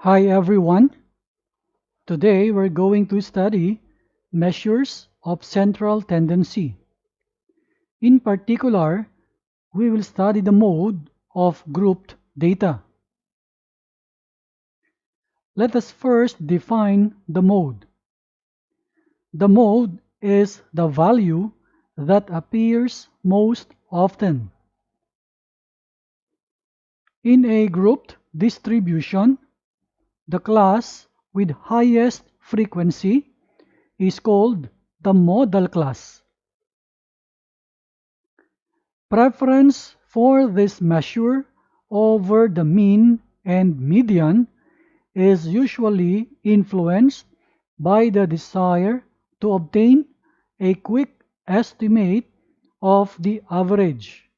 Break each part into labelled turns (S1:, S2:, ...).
S1: Hi everyone. Today we're going to study measures of central tendency. In particular, we will study the mode of grouped data. Let us first define the mode. The mode is the value that appears most often. In a grouped distribution, the class with highest frequency is called the modal class. Preference for this measure over the mean and median is usually influenced by the desire to obtain a quick estimate of the average.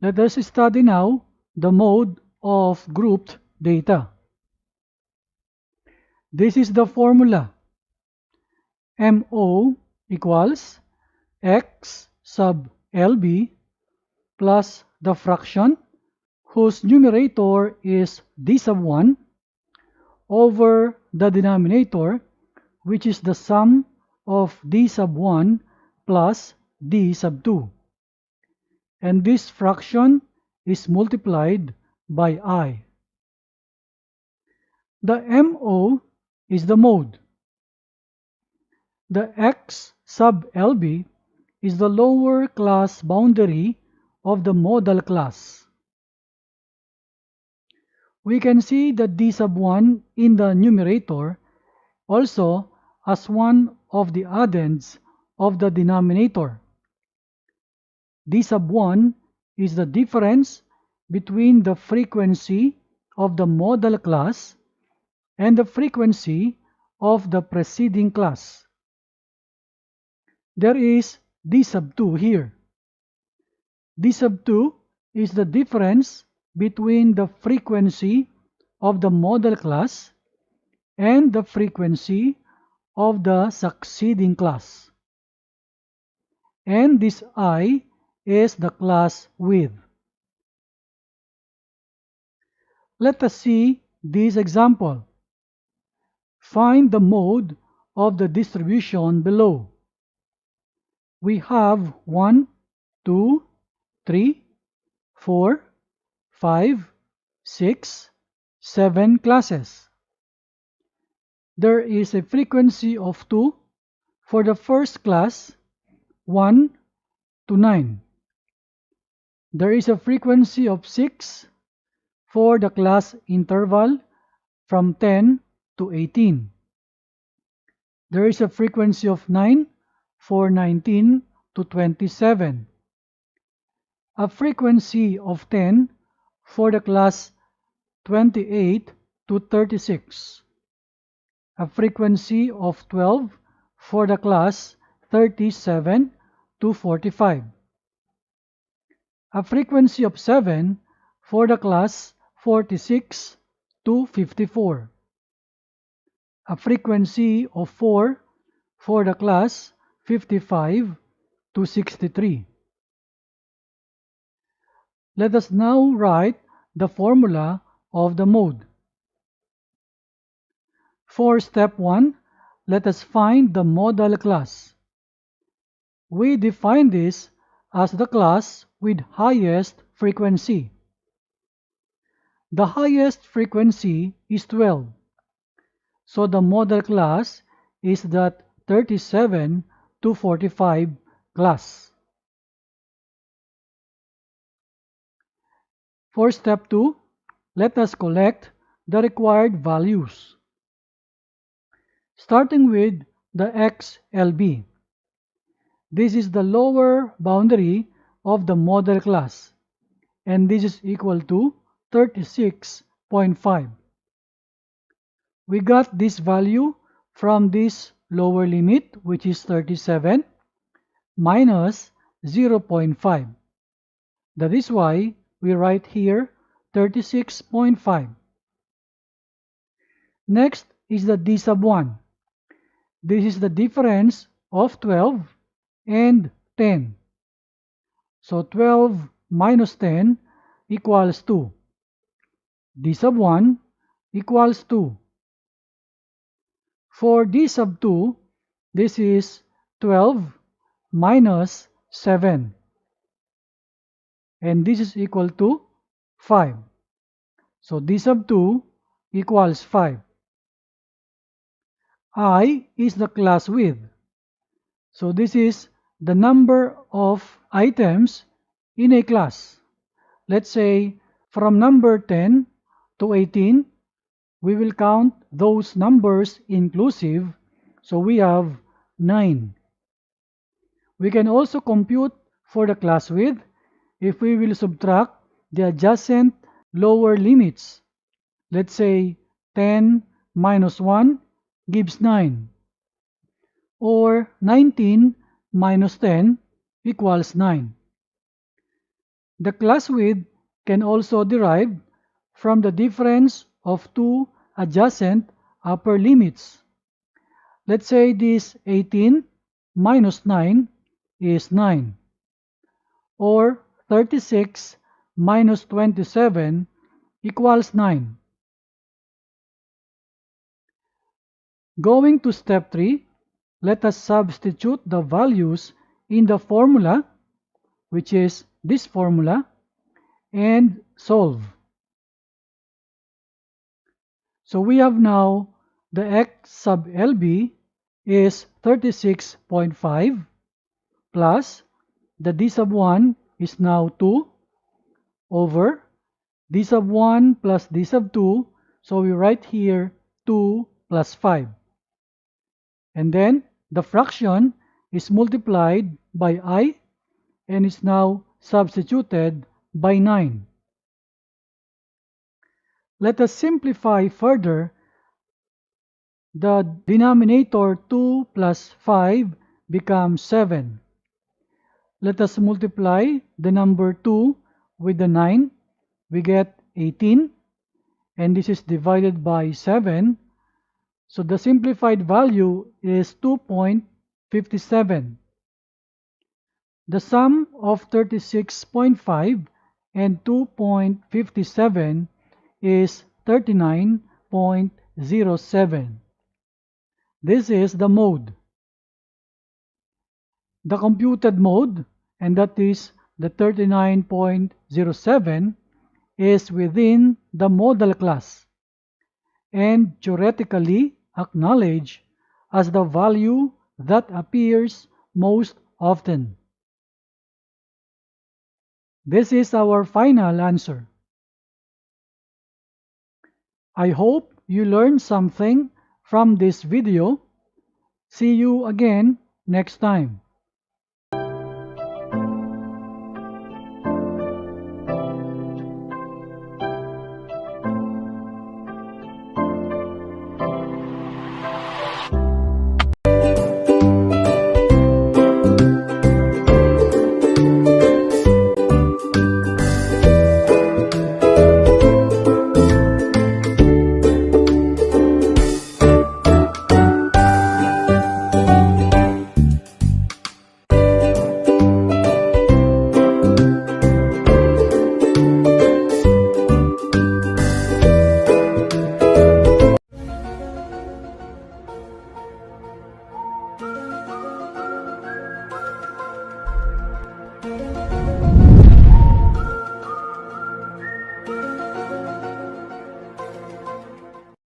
S1: Let us study now the mode of grouped data. This is the formula. MO equals X sub LB plus the fraction whose numerator is d sub 1 over the denominator, which is the sum of d sub 1 plus d sub 2. And this fraction is multiplied by I. The MO is the mode. The X sub LB is the lower class boundary of the modal class. We can see the d sub 1 in the numerator also as one of the addends of the denominator. D sub 1 is the difference between the frequency of the modal class and the frequency of the preceding class. There is d sub 2 here. D sub 2 is the difference between the frequency of the modal class and the frequency of the succeeding class. And this I is the class width. Let us see this example. Find the mode of the distribution below. We have 1, 2, 3, 4, 5, 6, 7 classes. There is a frequency of 2 for the first class, 1 to 9. There is a frequency of 6 for the class interval from 10 to 18. There is a frequency of 9 for 19 to 27. A frequency of 10 for the class 28 to 36. A frequency of 12 for the class 37 to 45. A frequency of 7 for the class 46 to 54. A frequency of 4 for the class 55 to 63. Let us now write the formula of the mode. For step 1, let us find the modal class. We define this as the class with highest frequency. The highest frequency is 12. So the modal class is that 37 to 45 class. For step 2, let us collect the required values. Starting with the XLB. This is the lower boundary of the modal class, and this is equal to 36.5. We got this value from this lower limit, which is 37, minus 0.5. That is why we write here 36.5. Next is the d sub 1. This is the difference of 12 and 10. So 12 minus 10 equals 2. d sub 1 equals 2. For d sub 2, this is 12 minus 7. And this is equal to 5. So d sub 2 equals 5. I is the class width. So this is the number of items in a class. Let's say from number 10 to 18, we will count those numbers inclusive. So we have 9. We can also compute for the class width if we will subtract the adjacent lower limits. Let's say 10 minus 1 gives 9, or 19 minus 10 equals 9. The class width can also derive from the difference of two adjacent upper limits. Let's say this 18 minus 9 is 9, or 36 minus 27 equals 9. Going to step 3, let us substitute the values in the formula, which is this formula, and solve. So we have now the x sub LB is 36.5 plus the d sub 1 is now 2 over d sub 1 plus d sub 2. So we write here 2 plus 5. And then the fraction is multiplied by I and is now substituted by 9. Let us simplify further. The denominator 2 plus 5 becomes 7. Let us multiply the number 2 with the 9. We get 18. And this is divided by 7. So the simplified value is 2.57. The sum of 36.5 and 2.57 is 39.07. This is the mode. The computed mode, and that is the 39.07, is within the modal class and theoretically acknowledged as the value that appears most often. This is our final answer. I hope you learned something from this video. See you again next time.